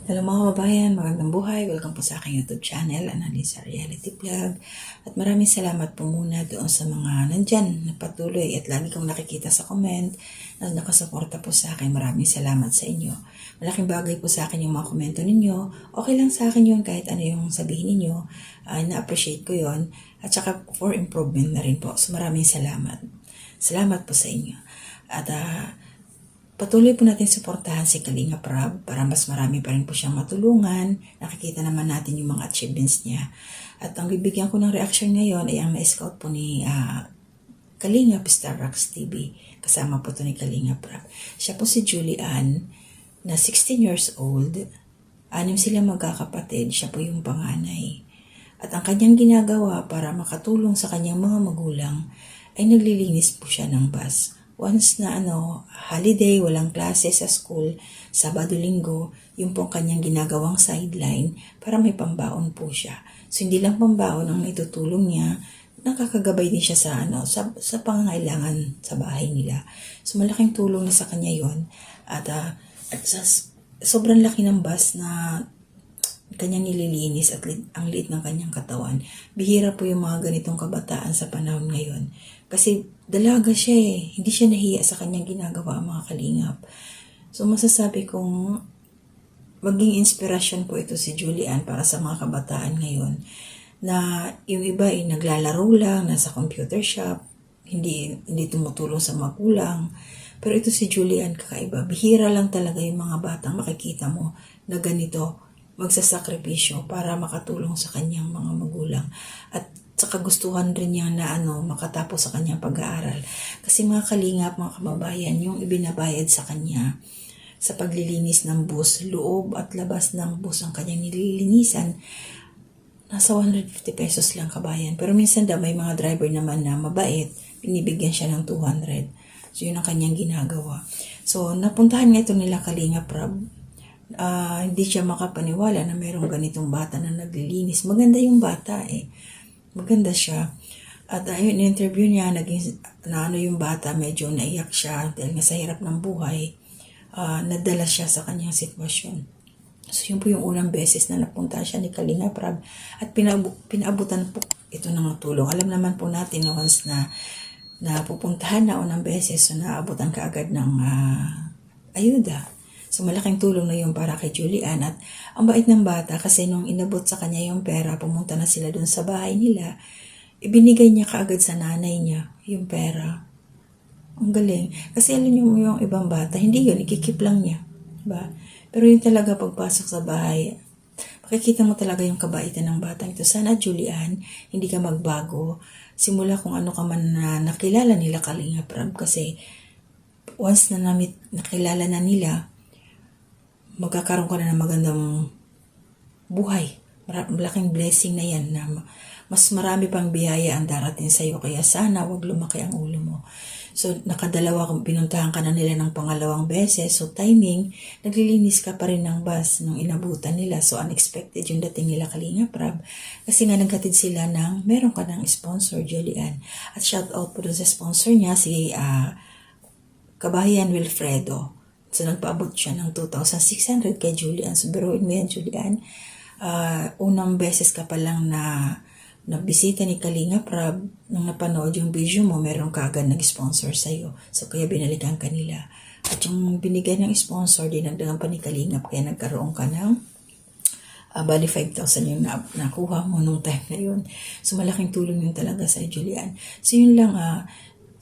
Hello mga kababayan, magandang buhay. Welcome po sa aking YouTube channel, Annalisa Reality Vlog. At maraming salamat po muna doon sa mga nandyan na patuloy at lagi kong nakikita sa comment na nakasuporta po sa akin. Maraming salamat sa inyo. Malaking bagay po sa akin yung mga komento ninyo. Okay lang sa akin yun kahit ano yung sabihin ninyo. Na-appreciate ko yun. At saka for improvement na rin po. So maraming salamat. Salamat po sa inyo. At patuloy po natin suportahan si Kalinga Prab para mas marami pa rin po siyang matulungan. Nakikita naman natin yung mga achievements niya. At ang bibigyan ko ng reaction ngayon ay ang na-scout po ni Kalinga Star Rocks TV. Kasama po ito ni Kalinga Prab. Siya po si Julie Ann na 16 years old. 6 sila magkakapatid. Siya po yung panganay. At ang kanyang ginagawa para makatulong sa kanyang mga magulang ay naglilinis po siya ng bus. Once na holiday, walang klase sa school, Sabado, Linggo, yung pong kanyang ginagawang sideline para may pambaon po siya. So hindi lang pambaon ang naitutulong niya, nakakagabay din siya sa pangangailangan sa bahay nila. So malaking tulong na sa kanya yon. At sobrang laki ng bus na kanyang nililinis at ang liit ng kanyang katawan. Bihira po yung mga ganitong kabataan sa panahon ngayon. Kasi dalaga siya hindi siya nahiya sa kanyang ginagawa, mga kalingap. So masasabi kong maging inspirasyon po ito si Julie Ann para sa mga kabataan ngayon. Na yung iba ay naglalaro lang, nasa computer shop, hindi tumutulong sa magulang. Pero ito si Julie Ann kakaiba. Bihira lang talaga yung mga batang makikita mo na ganito magsasakripisyo para makatulong sa kanyang mga magulang. At sa kagustuhan rin niya na makatapos sa kanyang pag-aaral. Kasi mga kalingap, mga kababayan, yung ibinabayad sa kanya sa paglilinis ng bus, loob at labas ng bus ang kanyang nililinisan, nasa 150 pesos lang, kabayan. Pero minsan may mga driver naman na mabait, binibigyan siya ng 200. So yun ang kanyang ginagawa. So napuntahan nga ito nila Kalinga Prab. Hindi siya makapaniwala na mayroong ganitong bata na naglilinis. Maganda yung bata Maganda siya. At ayun, in-interview niya, naging yung bata, medyo naiyak siya dahil nga sa hirap ng buhay. Nadala siya sa kanyang sitwasyon. So yun po yung unang beses na napunta siya ni Kalinga Prab at pinaabutan po ito ng tulong. Alam naman po natin na once na pupuntahan na unang beses, so naabutan ka agad ng ayuda. So malaking tulong na yun para kay Julie Ann. At ang bait ng bata kasi nung inabot sa kanya yung pera, pumunta na sila dun sa bahay nila, ibinigay niya kaagad sa nanay niya yung pera. Ang galing. Kasi alam niyo yung ibang bata, hindi yun, ikikip lang niya. Diba? Pero yun talaga pagpasok sa bahay, makikita mo talaga yung kabaitan ng batang ito. Sana Julie Ann, hindi ka magbago. Simula kung ano ka man na nakilala nila Kalinga Prab, kasi once na nakilala na nila, magkakaroon ka na ng magandang buhay. Malaking blessing na yan na mas marami pang biyaya ang darating sa iyo. Kaya sana wag lumaki ang ulo mo. So nakadalawa kung pinuntahan ka na nila ng pangalawang beses. So timing, naglilinis ka pa rin ng bus nung inabutan nila. So unexpected yung dating nila Kalinga Prab. Kasi nga naghatid sila ng meron ka ng sponsor, Julie Ann. At shout out po doon sa sponsor niya, si Kabayan Wilfredo. So, nagpaabot siya ng 2,600 kay Julie Ann. So, biruin mo yan, Julie Ann. Unang beses ka pa lang na nabisita ni Kalinga Prab, nung napanood yung video mo, meron ka agad nag-sponsor sa'yo. So, kaya binalikan ka nila. At yung binigay ng sponsor, dinagdagan pa ni Kalinga, kaya nagkaroon ka ng bali 5,000 yung nakuha mo nung time na yun. So, malaking tulong yun talaga sa Julie Ann. So, yun lang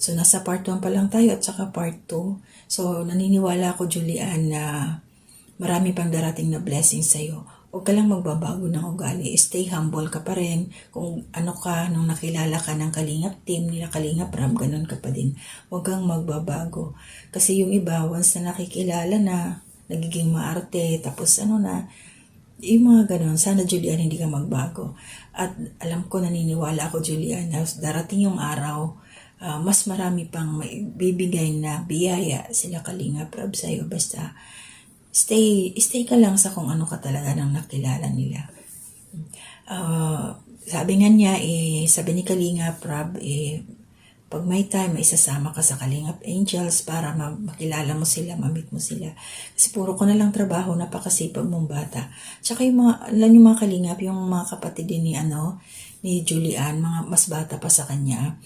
So, nasa part 1 pa lang tayo at saka part 2. So, naniniwala ako, Julie Ann, na marami pang darating na blessings sa'yo. Huwag ka lang magbabago ng ugali. Stay humble ka pa rin. Kung ano ka, nung nakilala ka ng Kalingap team, nila Kalinga Prab, ganun ka pa din. Huwag kang magbabago. Kasi yung iba, once na nakikilala na, nagiging maarte, tapos yung mga ganun, sana Julie Ann, hindi ka magbago. At alam ko, naniniwala ako, Julie Ann, na darating yung araw, mas marami pang bibigay na biyaya sila Kalinga Prab sa'yo. Basta stay ka lang sa kung ano ka talaga nang nakilala nila. Sabi nga niya, sabi ni Kalinga Prab, pag may time, isasama ka sa Kalingap Angels para makilala mo sila, ma-meet mo sila. Kasi puro ko na lang trabaho, napakasipag mong bata. Tsaka yung mga Kalingap, yung mga kapatid din ni Julian, mga mas bata pa sa kanya,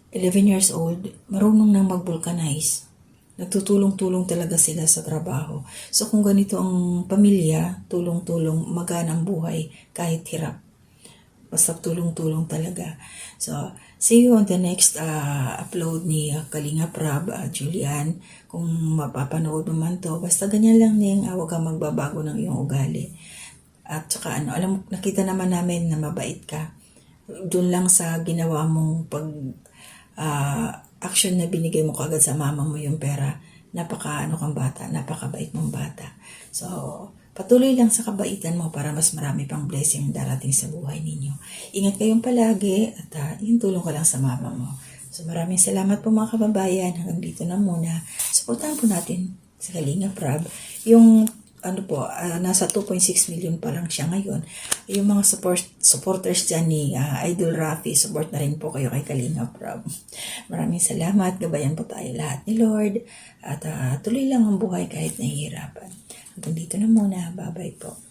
11 years old, marunong nang mag-vulcanize. Nagtutulong-tulong talaga sila sa trabaho. So kung ganito ang pamilya, tulong-tulong, magaan ang buhay kahit hirap. Basta tulong-tulong talaga. So, see you on the next upload ni Kalingap Rab, Julian. Kung mapapanood mo man to, basta ganyan lang din, huwag kang magbabago ng iyong ugali. At saka nakita naman namin na mabait ka. Doon lang sa ginawa mong action na binigay mo kagad sa mama mo yung pera. Kang bata, napakabait mong bata. So, patuloy lang sa kabaitan mo para mas marami pang blessing darating sa buhay ninyo. Ingat kayong palagi at yung tulong ko lang sa mama mo. So maraming salamat po mga kababayan. Hanggang dito na muna. Supportahan po natin sa Kalingap Rab. Yung nasa 2.6 million pa lang siya ngayon. Yung mga supporters dyan ni Idol Rafi, support na rin po kayo kay Kalingap Rab. Maraming salamat. Gabayan po tayo lahat ni Lord. At tuloy lang ang buhay kahit nahihirapan. Hanggang dito na muna. Bye-bye po.